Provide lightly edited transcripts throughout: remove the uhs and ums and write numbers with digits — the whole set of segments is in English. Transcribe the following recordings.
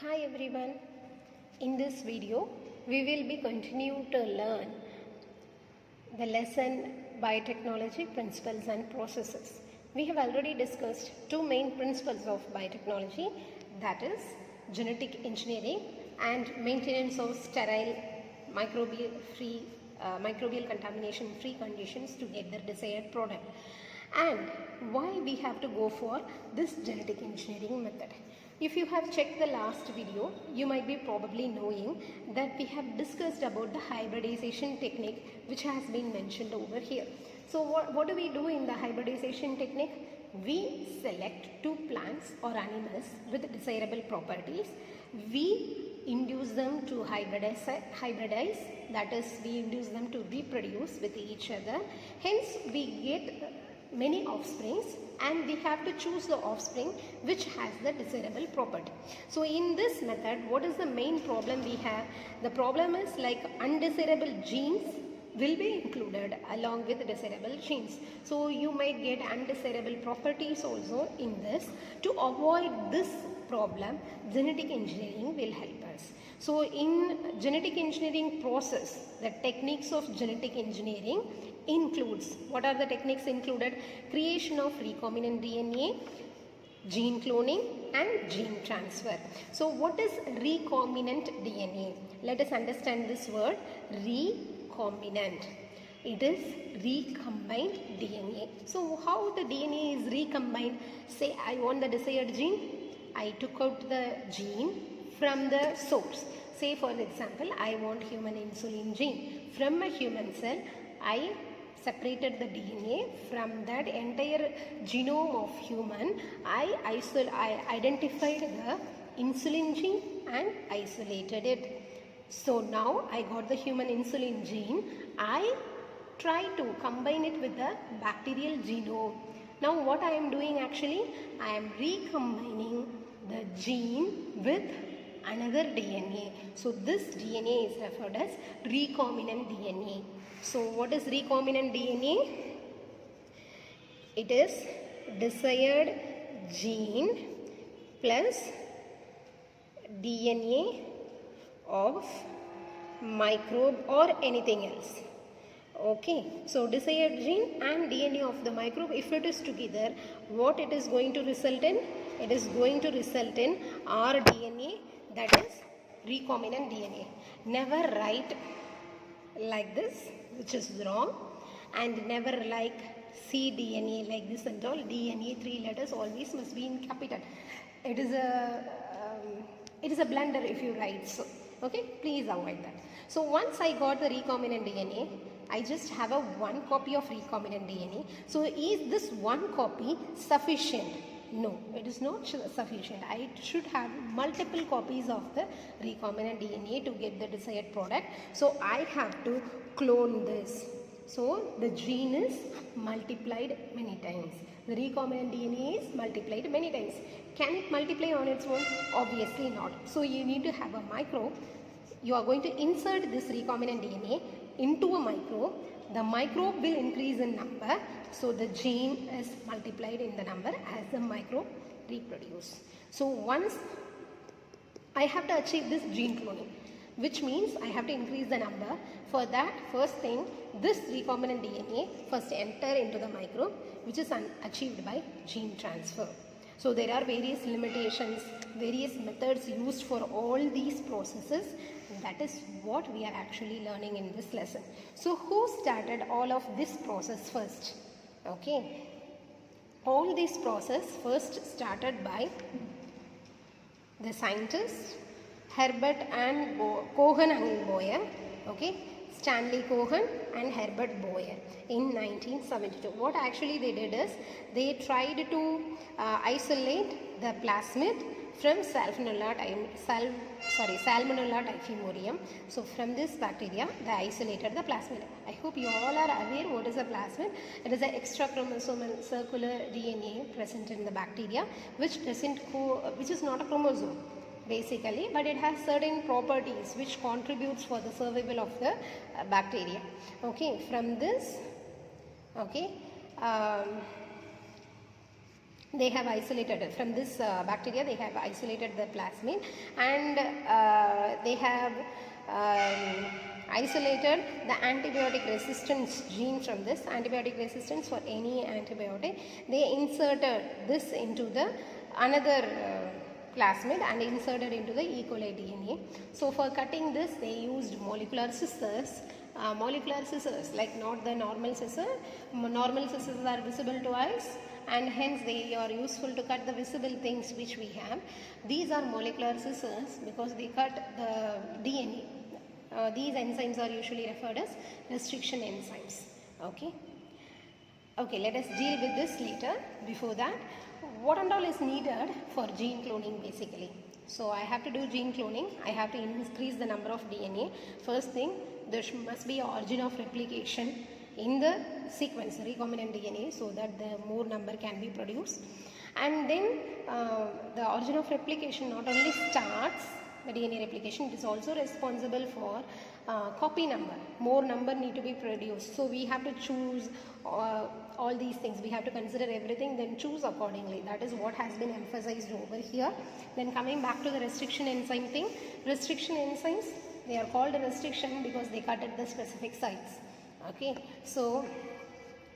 Hi everyone. In this video, we will be continuing to learn the lesson Biotechnology Principles and Processes. We have already discussed two main principles of biotechnology, that is genetic engineering and maintenance of sterile microbial contamination free conditions to get the desired product, and why we have to go for this genetic engineering method. If you have checked the last video, you might be probably knowing that we have discussed about the hybridization technique which has been mentioned over here. So what do we do in the hybridization technique? We select two plants or animals with desirable properties. We induce them to hybridize, that is, we induce them to reproduce with each other. Hence, we get many offsprings, and we have to choose the offspring which has the desirable property. So in this method, what is the main problem we have? The problem is like undesirable genes will be included along with desirable genes. So you might get undesirable properties also in this. To avoid this problem, genetic engineering will help us. So in genetic engineering process, the techniques of genetic engineering includes, what are the techniques included? Creation of recombinant DNA, gene cloning and gene transfer. So what is recombinant DNA? Let us understand this word, recombinant. It is recombined DNA. So how the DNA is recombined? Say I want the desired gene, I took out the gene from the source. Say for example, I want human insulin gene. From a human cell, I separated the DNA from that entire genome of human. I identified the insulin gene and isolated it. So now I got the human insulin gene. I try to combine it with the bacterial genome. Now what I am doing actually, I am recombining the gene with another DNA. So this DNA is referred as recombinant DNA. So what is recombinant DNA? It is desired gene plus DNA of microbe or anything else. Okay, so desired gene and DNA of the microbe, if it is together, what it is going to result in? It is going to result in rDNA, that is recombinant DNA. Never write like this, which is wrong, and never like cDNA like this and all. DNA 3 letters always must be in capital. It is a blunder if you write so. Okay, please avoid that. So once I got the recombinant DNA, I just have a one copy of recombinant DNA. So is this one copy sufficient? No, it is not sufficient. I should have multiple copies of the recombinant DNA to get the desired product. So I have to clone this. So the gene is multiplied many times. The recombinant DNA is multiplied many times. Can it multiply on its own? Obviously not. So you need to have a microbe. You are going to insert this recombinant DNA into a microbe. The microbe will increase in number. So the gene is multiplied in the number as the microbe reproduce. So once I have to achieve this gene cloning, which means I have to increase the number. For that, first thing, this recombinant DNA first enter into the microbe, which is achieved by gene transfer. So there are various limitations, various methods used for all these processes. That is what we are actually learning in this lesson. So who started all of this process first? Okay, all this process first started by the scientists Herbert and Cohen and Boyer. Okay, Stanley Cohen and Herbert Boyer in 1972. What actually they did is they tried to isolate the plasmid from Salmonella typhimurium. So from this bacteria, they isolated the plasmid. I hope you all are aware what is a plasmid. It is an extra chromosomal circular DNA present in the bacteria, which is not a chromosome basically, but it has certain properties which contributes for the survival of the bacteria. Okay, from this, okay, they have isolated from this bacteria, they have isolated the plasmid, and they have isolated the antibiotic resistance gene from this antibiotic resistance for any antibiotic. They inserted this into the another plasmid and inserted into the E. coli DNA. So for cutting this, they used molecular scissors. Like not the normal scissor. Normal scissors are visible to us, and hence they are useful to cut the visible things which we have. These are molecular scissors because they cut the DNA. These enzymes are usually referred as restriction enzymes. Okay, let us deal with this later. Before that, what and all is needed for gene cloning basically? So I have to do gene cloning. I have to increase the number of DNA. First thing, there must be origin of replication in the sequence, recombinant DNA, so that the more number can be produced. And then the origin of replication not only starts the DNA replication, it is also responsible for copy number. More number need to be produced. So we have to choose all these things. We have to consider everything, then choose accordingly. That is what has been emphasized over here. Then coming back to the restriction enzyme thing. Restriction enzymes, they are called a restriction because they cut at the specific sites. Okay, so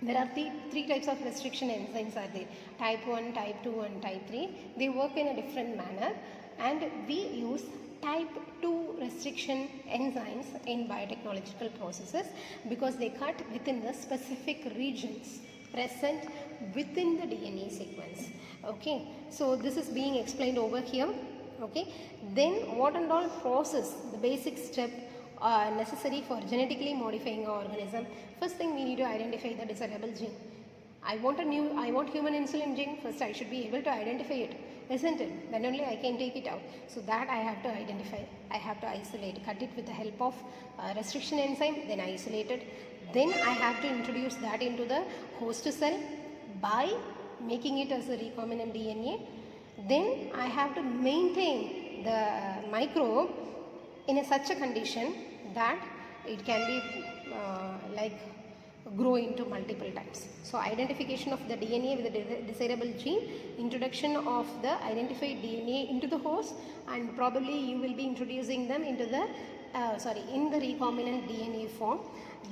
there are three types of restriction enzymes are there. Type 1, type 2 and type 3. They work in a different manner, and we use type 2 restriction enzymes in biotechnological processes because they cut within the specific regions present within the DNA sequence. Okay, so this is being explained over here. Okay, then what and all process, the basic step necessary for genetically modifying an organism. First thing, we need to identify the desirable gene. I want human insulin gene. First I should be able to identify it, isn't it? Then only I can take it out. So that I have to identify, I have to isolate, cut it with the help of restriction enzyme, then isolate it. Then I have to introduce that into the host cell by making it as a recombinant DNA. Then I have to maintain the microbe in such a condition that it can be grow into multiple times. So identification of the DNA with the desirable gene, introduction of the identified DNA into the host, and probably you will be introducing them into the in the recombinant DNA form.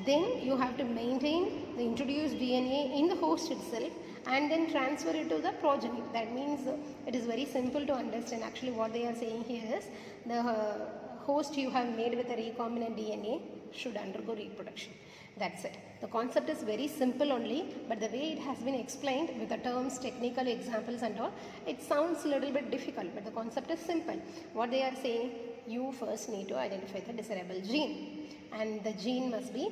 Then you have to maintain the introduced DNA in the host itself and then transfer it to the progeny. That means it is very simple to understand. Actually what they are saying here is the host you have made with a recombinant DNA should undergo reproduction. That's it. The concept is very simple only, but the way it has been explained with the terms, technical examples and all, it sounds a little bit difficult, but the concept is simple. What they are saying, you first need to identify the desirable gene, and the gene must be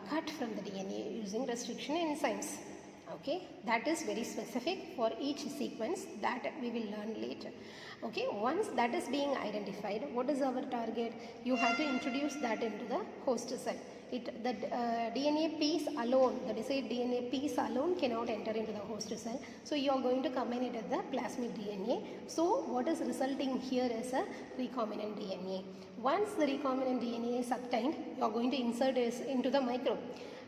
cut from the DNA using restriction enzymes. Okay, that is very specific for each sequence that we will learn later. Okay, once that is being identified, what is our target? You have to introduce that into the host cell. The DNA piece alone, the desired DNA piece alone cannot enter into the host cell. So you are going to combine it with the plasmid DNA. So what is resulting here is a recombinant DNA. Once the recombinant DNA is obtained, you are going to insert it into the microbe.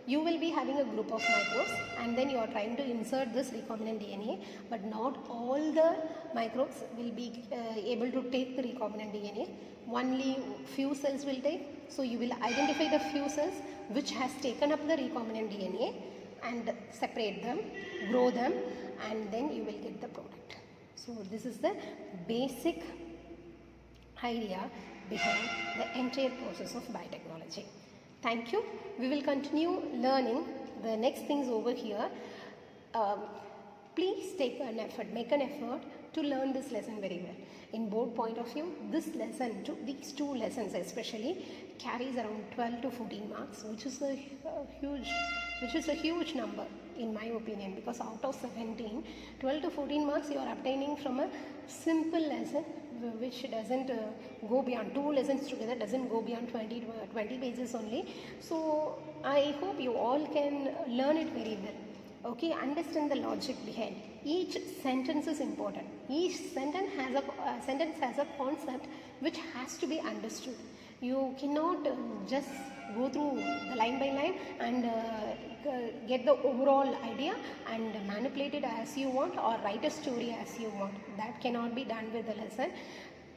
You will be having a group of microbes and then you are trying to insert this recombinant DNA, but not all the microbes will be able to take the recombinant DNA. Only few cells will take. So you will identify the few cells which has taken up the recombinant DNA and separate them, grow them, and then you will get the product. So this is the basic idea behind the entire process of biotechnology. Thank you. We will continue learning the next things over here. Please take an effort, make an effort to learn this lesson very well. In board point of view, this lesson, these two lessons especially, carries around 12 to 14 marks, which is a huge number in my opinion, because out of 17, 12 to 14 marks you are obtaining from a simple lesson which doesn't go beyond 2 lessons together, doesn't go beyond 20 pages only. So I hope you all can learn it very well. Okay, understand the logic behind. Each sentence is important. Each sentence has a concept which has to be understood. You cannot just go through the line by line and get the overall idea and manipulate it as you want or write a story as you want. That cannot be done with the lesson.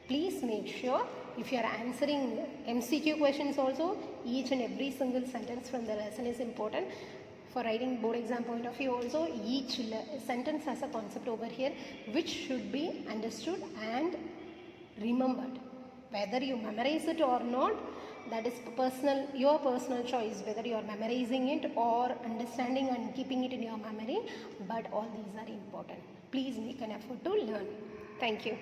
Please make sure if you are answering MCQ questions also, each and every single sentence from the lesson is important. For writing board exam point of view also, each sentence has a concept over here which should be understood and remembered. Whether you memorize it or not, that is your personal choice, whether you are memorizing it or understanding and keeping it in your memory, but all these are important. Please make an effort to learn. Thank you.